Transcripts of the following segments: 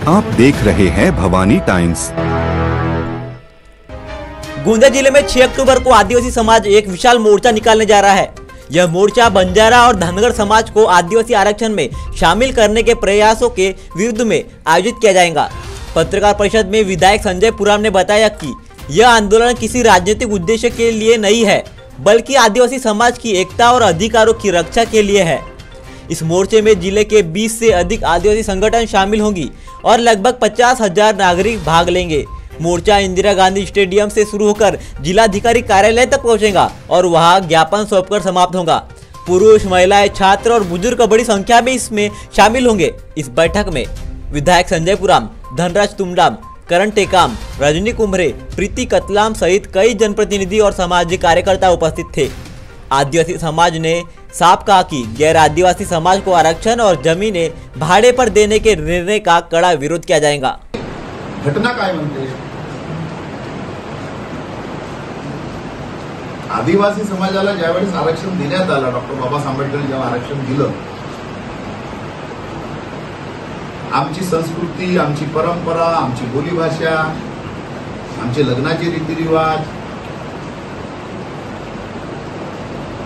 आप देख रहे हैं भवानी टाइम्स। गोंदिया जिले में 6 अक्टूबर को आदिवासी समाज एक विशाल मोर्चा निकालने जा रहा है। यह मोर्चा बंजारा और धनगर समाज को आदिवासी आरक्षण में शामिल करने के प्रयासों के विरुद्ध में आयोजित किया जाएगा। पत्रकार परिषद में विधायक संजय पुराम ने बताया कि यह आंदोलन किसी राजनीतिक उद्देश्य के लिए नहीं है, बल्कि आदिवासी समाज की एकता और अधिकारों की रक्षा के लिए है। इस मोर्चे में जिले के 20 से अधिक आदिवासी संगठन शामिल होंगी और लगभग 50,000 नागरिक भाग लेंगे। मोर्चा इंदिरा गांधी स्टेडियम से शुरू होकर जिलाधिकारी कार्यालय तक पहुंचेगा और वहां ज्ञापन सौंपकर समाप्त होगा। पुरुष, महिलाएं, छात्र और बुजुर्ग बड़ी संख्या में इसमें शामिल होंगे। इस बैठक में विधायक संजय पुराम, धनराज तुमडाम, करण टेकाम, रजनी कुम्भरे, प्रीति कतलाम सहित कई जनप्रतिनिधि और सामाजिक कार्यकर्ता उपस्थित थे। आदिवासी समाज ने साफ कहा कि गैर आदिवासी समाज को आरक्षण और जमीनें भाड़े पर देने के निर्णय का कड़ा विरोध किया जाएगा। घटना काय म्हणते, आदिवासी समाजाला ज्यावेळेस आरक्षण देण्यात आलं, डॉक्टर बाबासाहेब आंबेडकरांनी जेव्हा आरक्षण दिलं, आमची संस्कृती, आमची परंपरा, आमची बोलीभाषा, आमचे लग्नाचे रीतिरिवाज,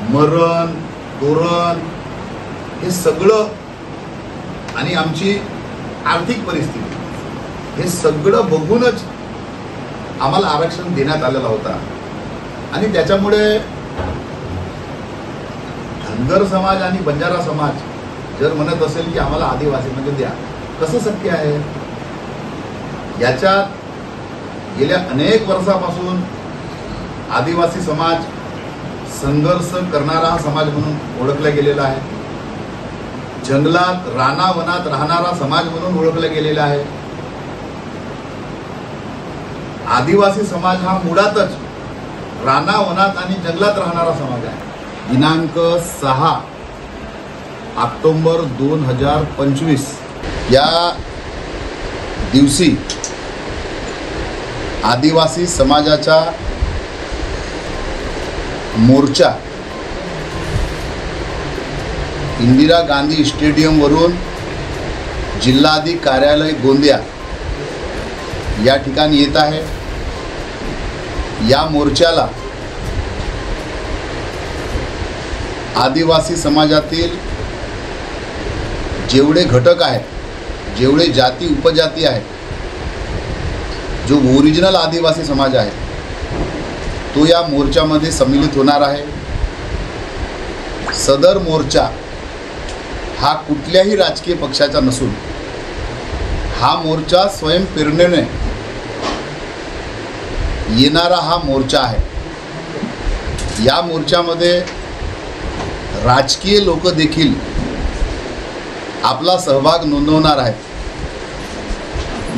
मरण, तोरण, हे सगळं आणि आमची आर्थिक परिस्थिती, हे सगळं बघूनच आम्हाला आरक्षण देण्यात आलेला होता। आणि त्याच्यामुळे धनगर समाज आणि बंजारा समाज जर म्हणत असेल की आम्हाला आदिवासी म्हणजे द्या, कसं शक्य आहे? याच्यात गेल्या अनेक वर्षापासून आदिवासी समाज संघर्ष करणारा समाज म्हणून ओळखला गेलेला आहे। जंगलात, रानावनात राहणारा समाज म्हणून ओळखला गेलेला आहे। आदिवासी समाज हा मुळातच रानावनात आणि जंगलात राहणारा समाज आहे। दिनांक 6 ऑक्टोबर 2025 या दिवशी आदिवासी समाजाचा मोर्चा इंदिरा गांधी स्टेडियम वरून जिल्हाधिकारी कार्यालय गोंदिया या ठिकाणी येत आहे। या मोर्चाला आदिवासी समाजातील जेवढे घटक आहेत, जेवढे जाती उपजाती आहेत, जो ओरिजिनल आदिवासी समाज आहे तो या मोर्चामध्ये सम्मिलित होणार आहे। सदर मोर्चा हा कुठल्याही राजकीय पक्षाचा नसून हा मोर्चा स्वयंप्रेरणेने येणारा हा मोर्चा आहे। या मोर्चामध्ये राजकीय लोक देखील आपला सहभाग नोंदवणार आहेत।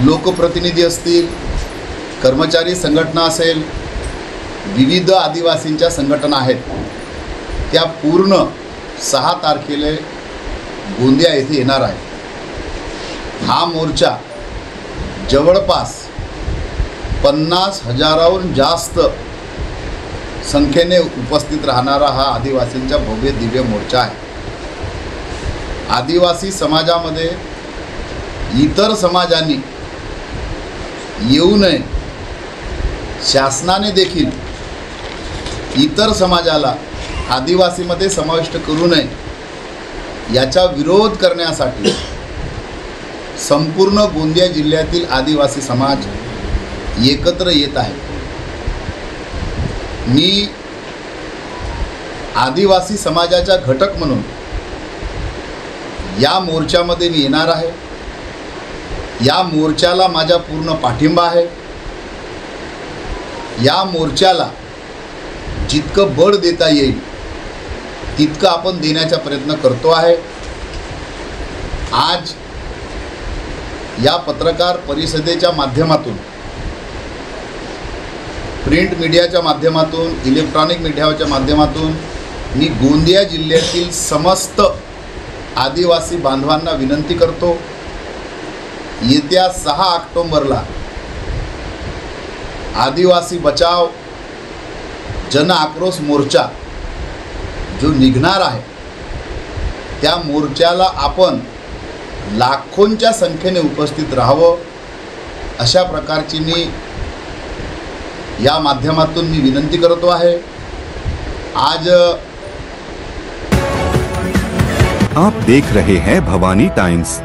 लोकप्रतिनिधी असतील, कर्मचारी संघटना असेल, विविध आदिवासींच्या संघटना आहेत, त्या पूर्ण 6 तारखेला गोंदिया येथे येणार आहे। हा मोर्चा जवळपास 50,000हून जास्त संख्येने उपस्थित राहणारा हा आदिवासींचा भव्य दिव्य मोर्चा आहे। आदिवासी समाजामध्ये इतर समाजांनी येऊ नये, शासनाने देखील इतर समाजाला आदिवासीमध्ये समाविष्ट करू नये, याचा विरोध करण्यासाठी संपूर्ण गोंदिया जिल्ह्यातील आदिवासी समाज एकत्र येत आहे। मी आदिवासी समाजाचा घटक म्हणून या मोर्चामध्ये मी येणार आहे। या मोर्चाला माझा पूर्ण पाठिंबा आहे। या मोर्चाला जितकं बळ देता येईल तितकं आपण देण्याचा प्रयत्न करतो आहे। आज या पत्रकार परिषदेच्या माध्यमातून, प्रिंट मीडियाच्या माध्यमातून, इलेक्ट्रॉनिक मीडियाच्या माध्यमातून मी गोंदिया जिल्ह्यातील समस्त आदिवासी बांधवांना विनंती करतो, येत्या 6 ऑक्टोबरला आदिवासी बचाव जन आक्रोश मोर्चा जो निघणार आहे, त्या मोर्चाला आपण लाखोंच्या संख्येने उपस्थित राहावं अशा प्रकारची मी या माध्यमातून मी विनंती करतो आहे। आज आप देख रहे हैं भवानी टाइम्स।